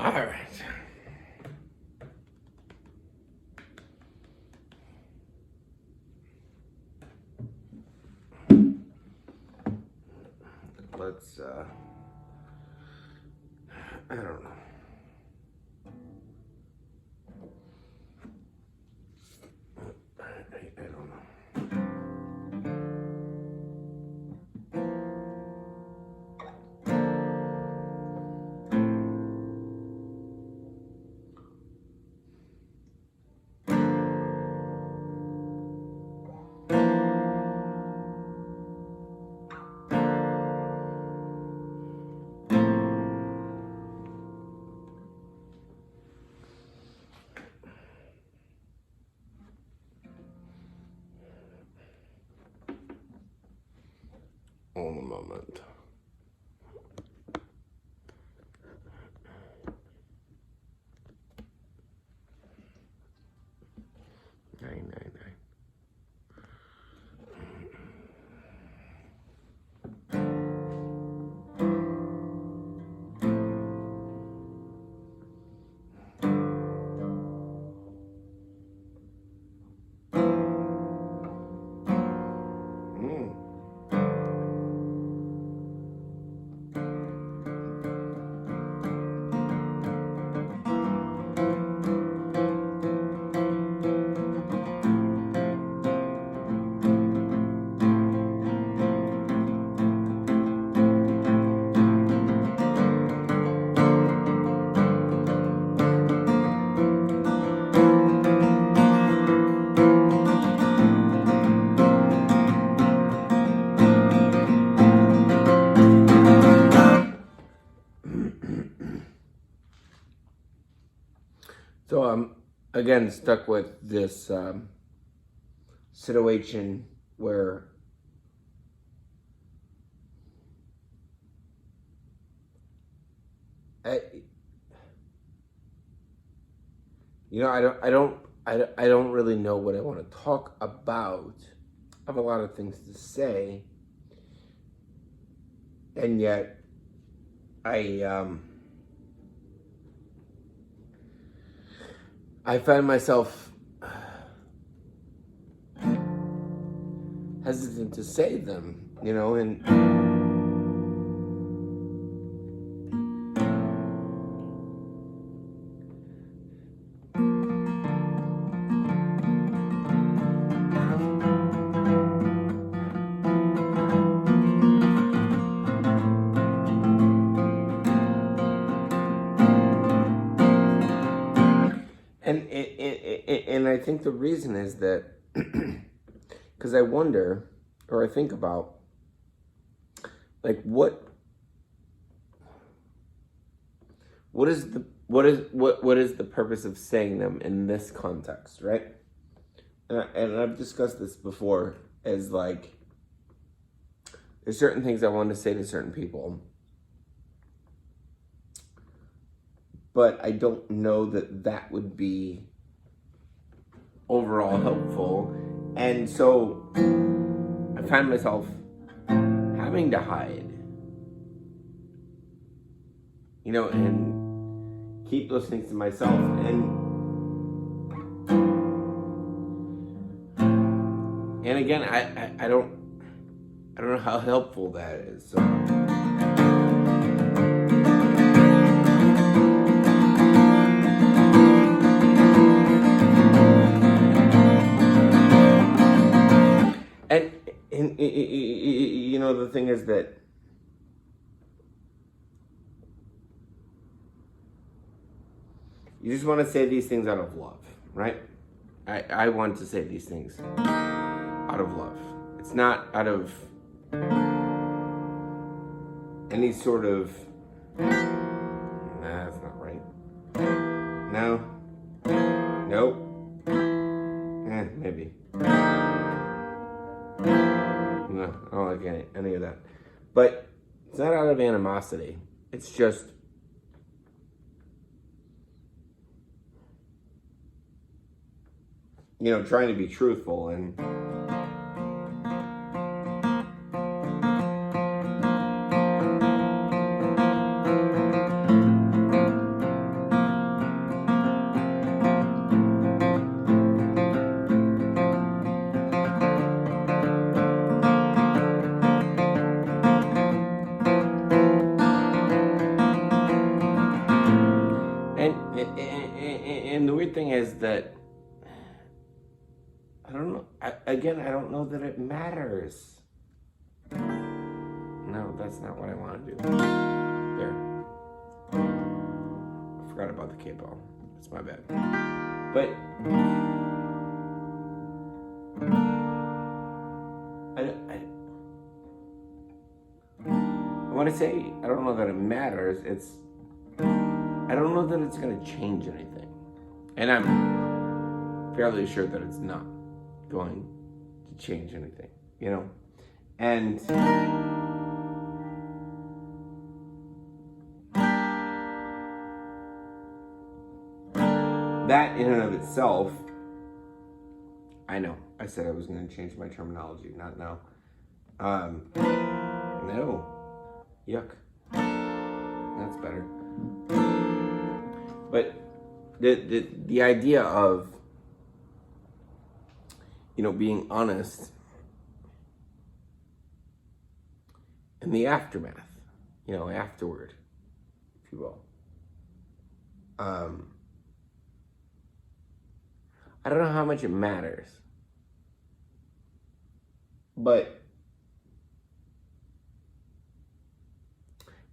All right. Let's, I don't know. I don't know. Hold a moment. Nine. So I'm again stuck with this situation where I don't really know what I want to talk about. I have a lot of things to say, and yet I find myself hesitant to say them, and And I think the reason is that because I wonder, or I think about, like, what is the purpose of saying them in this context, right? And I've discussed this before, as like, there's certain things I want to say to certain people, but I don't know that would be overall helpful. And so I find myself having to hide, and keep those things to myself. And again, I don't know how helpful that is. So And the thing is that you just want to say these things out of love, right? I want to say these things out of love. It's not out of any sort of, that's not right. No. Nope. Maybe. No, I don't like any of that. But it's not out of animosity. It's just trying to be truthful. And And the weird thing is that I don't know. I don't know that it matters. No, that's not what I want to do. There. I forgot about the K-ball. That's my bad. But when I say I don't know that it matters, I don't know that it's going to change anything. And I'm fairly sure that it's not going to change anything, you know? And that in and of itself, I know, I said I was going to change my terminology, not now. No. Yuck. That's better. But the idea of, being honest in the aftermath, afterward, if you will. I don't know how much it matters, but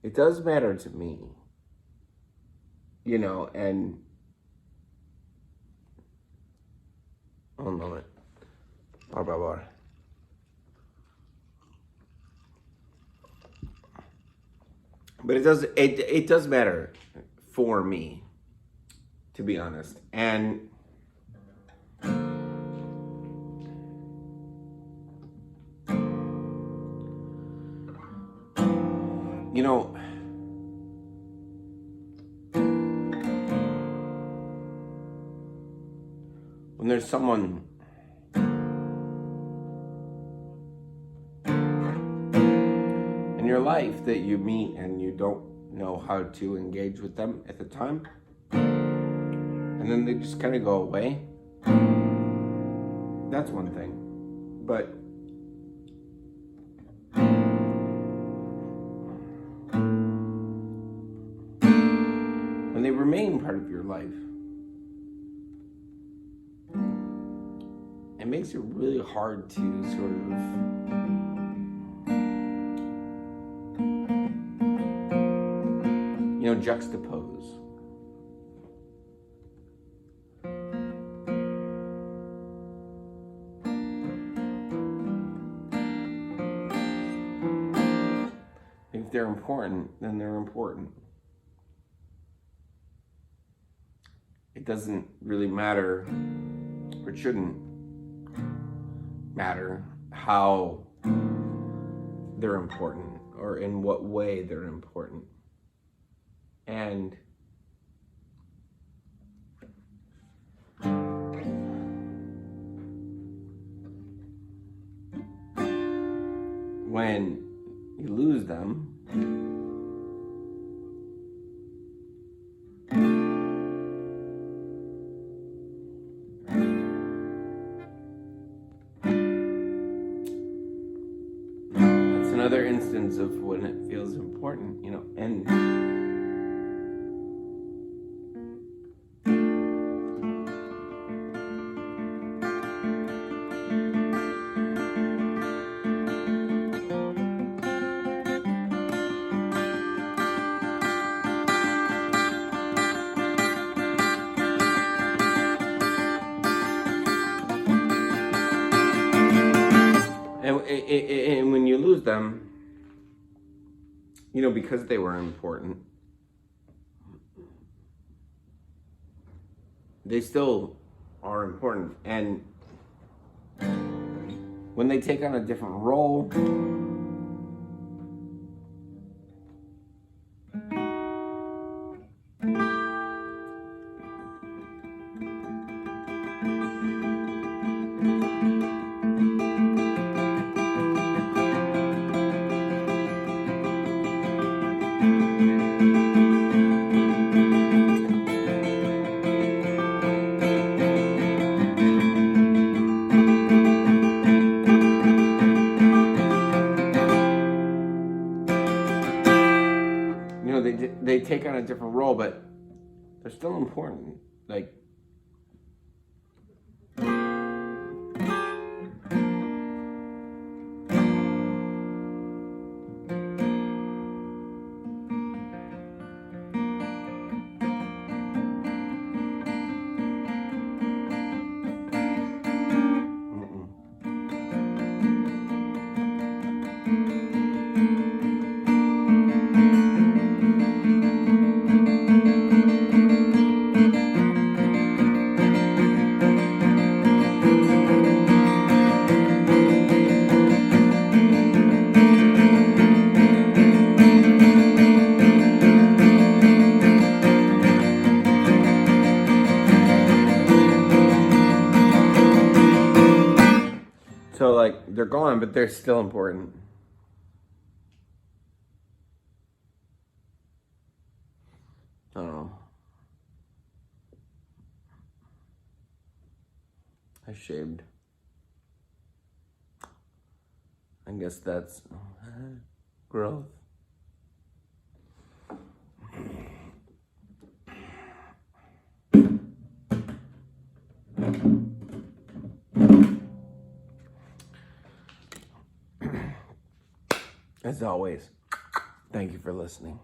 it does matter to me, and one moment. Por favor. But it does matter for me, to be honest. And when there's someone in your life that you meet and you don't know how to engage with them at the time, and then they just kind of go away, that's one thing. But when they remain part of your life, it makes it really hard to sort of juxtapose. If they're important, then they're important. It doesn't really matter, or it shouldn't matter, how they're important or in what way they're important. And when you lose them, that's another instance of when it feels important, and and when you lose them, because they were important, they still are important. And when they take on a different role, they take on a different role, but they're still important. Like, they're gone, but they're still important. Oh. I shaved. I guess that's growth. As always, thank you for listening.